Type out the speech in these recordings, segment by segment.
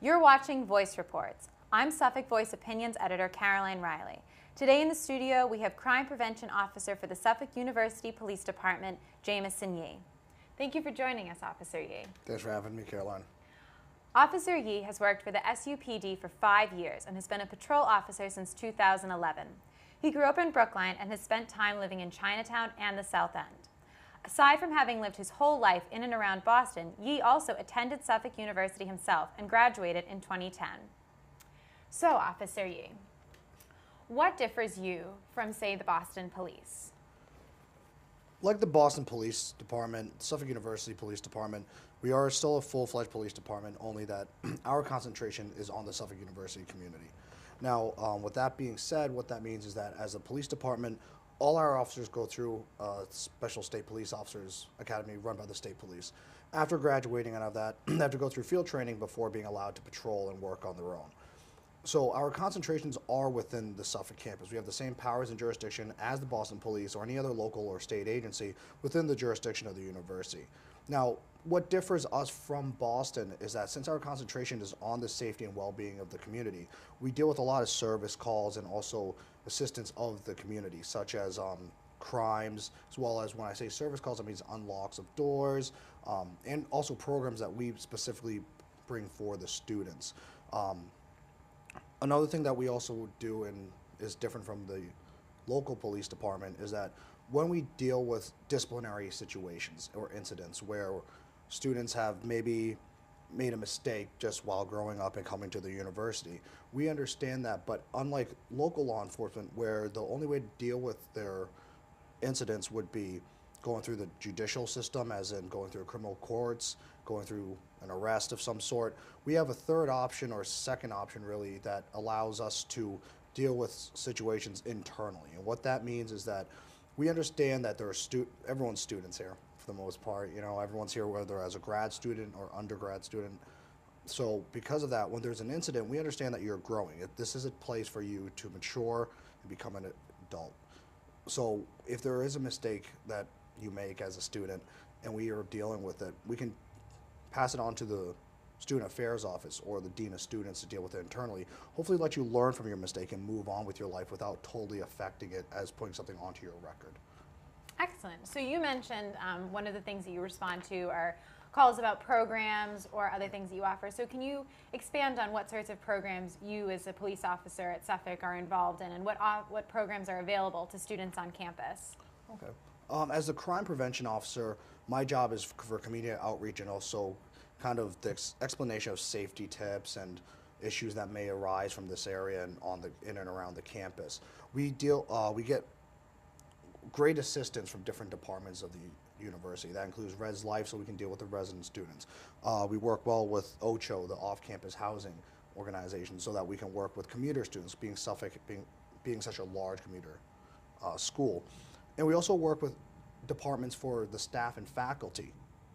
You're watching Voice Reports. I'm Suffolk Voice Opinions Editor Caroline Reilly. Today in the studio we have Crime Prevention Officer for the Suffolk University Police Department, Jameson Yee. Thank you for joining us, Officer Yee. Thanks for having me, Caroline. Officer Yee has worked for the SUPD for 5 years and has been a patrol officer since 2011. He grew up in Brookline and has spent time living in Chinatown and the South End. Aside from having lived his whole life in and around Boston, Yee also attended Suffolk University himself and graduated in 2010. So, Officer Yee, what differs you from, say, the Boston Police? Like the Boston Police Department, Suffolk University Police Department, we are still a full-fledged police department, only that our concentration is on the Suffolk University community. Now, with that being said, what that means is that as a police department, all our officers go through Special State Police Officers Academy run by the state police. After graduating out of that, they have to go through field training before being allowed to patrol and work on their own. So our concentrations are within the Suffolk campus. We have the same powers and jurisdiction as the Boston Police or any other local or state agency within the jurisdiction of the university. Now, what differs us from Boston is that since our concentration is on the safety and well-being of the community, we deal with a lot of service calls and also assistance of the community, such as crimes, as well as when I say service calls, that means unlocks of doors, and also programs that we specifically bring for the students. Another thing that we also do and is different from the local police department is that when we deal with disciplinary situations or incidents where students have maybe made a mistake just while growing up and coming to the university, we understand that, but unlike local law enforcement where the only way to deal with their incidents would be going through the judicial system, as in going through criminal courts, going through an arrest of some sort, we have a third option or second option really that allows us to deal with situations internally. And what that means is that we understand that there are everyone's students here for the most part. You know, everyone's here whether as a grad student or undergrad student. So because of that, when there's an incident, we understand that you're growing. This is a place for you to mature and become an adult. So if there is a mistake that you make as a student and we are dealing with it, we can pass it on to the student affairs office or the dean of students to deal with it internally, hopefully let you learn from your mistake and move on with your life without totally affecting it as putting something onto your record. Excellent. So you mentioned one of the things that you respond to are calls about programs or other things that you offer. So can you expand on what sorts of programs you as a police officer at Suffolk are involved in and what programs are available to students on campus? Okay. As a crime prevention officer, my job is for community outreach and also kind of the explanation of safety tips and issues that may arise from this area and in and around the campus. We get great assistance from different departments of the university. That includes Res Life, so we can deal with the resident students. We work well with OCHO, the off-campus housing organization, so that we can work with commuter students, being Suffolk being such a large commuter school. And we also work with departments for the staff and faculty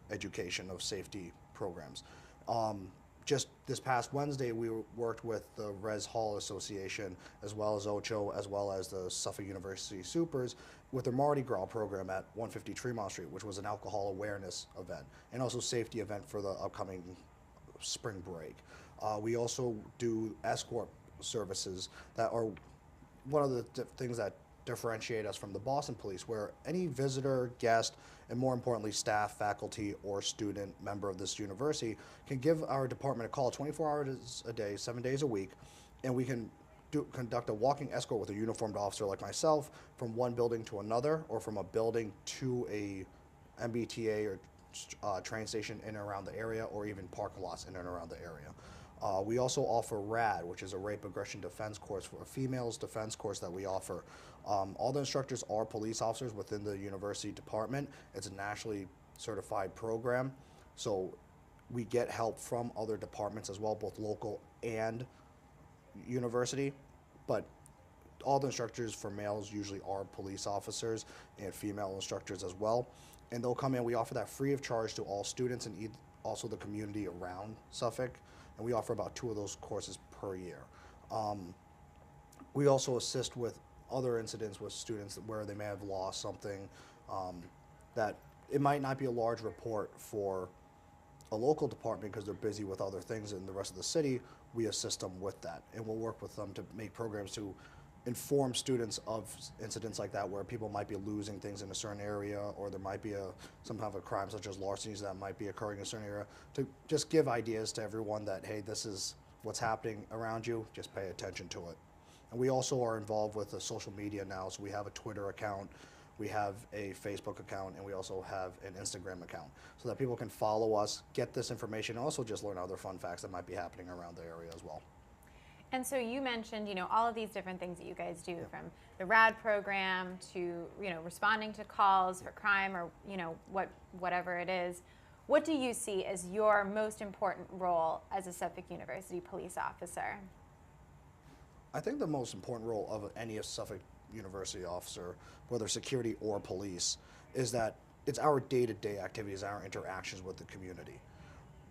education of safety programs. Just this past Wednesday, we worked with the Res Hall Association, as well as OCHO, as well as the Suffolk University Supers, with their Mardi Gras program at 150 Tremont Street, which was an alcohol awareness event, and also safety event for the upcoming spring break. We also do Escort Services that are one of the things that differentiate us from the Boston Police, where any visitor, guest, and more importantly staff, faculty, or student member of this university can give our department a call 24 hours a day, 7 days a week, and we can conduct a walking escort with a uniformed officer like myself from one building to another, or from a building to a MBTA or train station in and around the area, or even parking lots in and around the area. We also offer RAD, which is a Rape Aggression Defense course, for a females defense course that we offer. All the instructors are police officers within the university department. It's a nationally certified program, so we get help from other departments as well, both local and university, but all the instructors for males usually are police officers and female instructors as well. And they'll come in, we offer that free of charge to all students and also the community around Suffolk. And we offer about 2 of those courses per year. We also assist with other incidents with students where they may have lost something that it might not be a large report for a local department, because they're busy with other things in the rest of the city, we assist them with that. And we'll work with them to make programs to inform students of incidents like that where people might be losing things in a certain area, or there might be some kind of a crime such as larcenies that might be occurring in a certain area, to just give ideas to everyone that, hey, this is what's happening around you, just pay attention to it. And we also are involved with the social media now, so we have a Twitter account, we have a Facebook account, and we also have an Instagram account, so that people can follow us, get this information, and also just learn other fun facts that might be happening around the area as well. And so you mentioned, all of these different things that you guys do, from the RAD program to, responding to calls for crime, or, whatever it is. What do you see as your most important role as a Suffolk University police officer? I think the most important role of any Suffolk University officer, whether security or police, is that it's our day-to-day activities, our interactions with the community.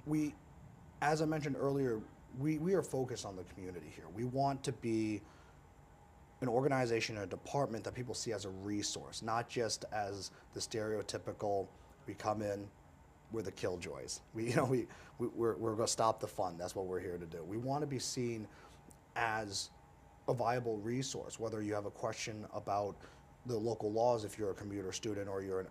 We, as I mentioned earlier, we are focused on the community here. We want to be an organization, a department that people see as a resource, not just as the stereotypical, we come in, we're the killjoys. We're going to stop the fun. That's what we're here to do. We want to be seen as a viable resource, whether you have a question about the local laws if you're a commuter student, or you're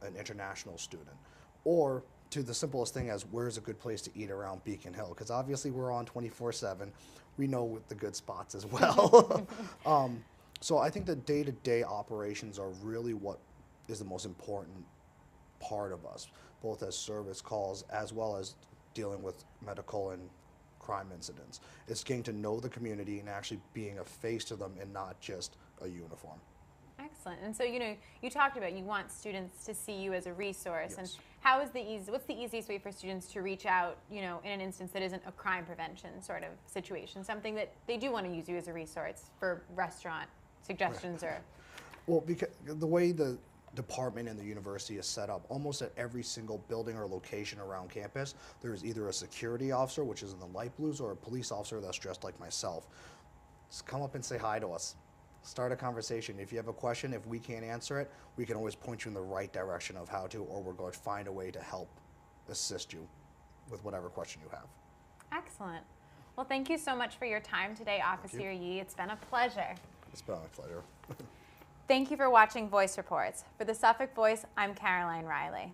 an international student, or to the simplest thing as where's a good place to eat around Beacon Hill, because obviously we're on 24/7. We know the good spots as well. So I think the day-to-day operations are really what is the most important part of us, both as service calls as well as dealing with medical and crime incidents. It's getting to know the community and actually being a face to them and not just a uniform. Excellent. And so, you talked about you want students to see you as a resource. Yes. And what's the easiest way for students to reach out, in an instance that isn't a crime prevention sort of situation, something that they do want to use you as a resource for restaurant suggestions? Right. Well, because the way the department and the university is set up, almost at every single building or location around campus, there is either a security officer, which is in the light blues, or a police officer that's dressed like myself. Just come up and say hi to us. Start a conversation. If you have a question, if we can't answer it, we can always point you in the right direction of how to, or we're going to find a way to help assist you with whatever question you have. Excellent. Well, thank you so much for your time today, Officer Yee. It's been a pleasure. It's been a pleasure. Thank you for watching Voice Reports. For the Suffolk Voice, I'm Caroline Reilly.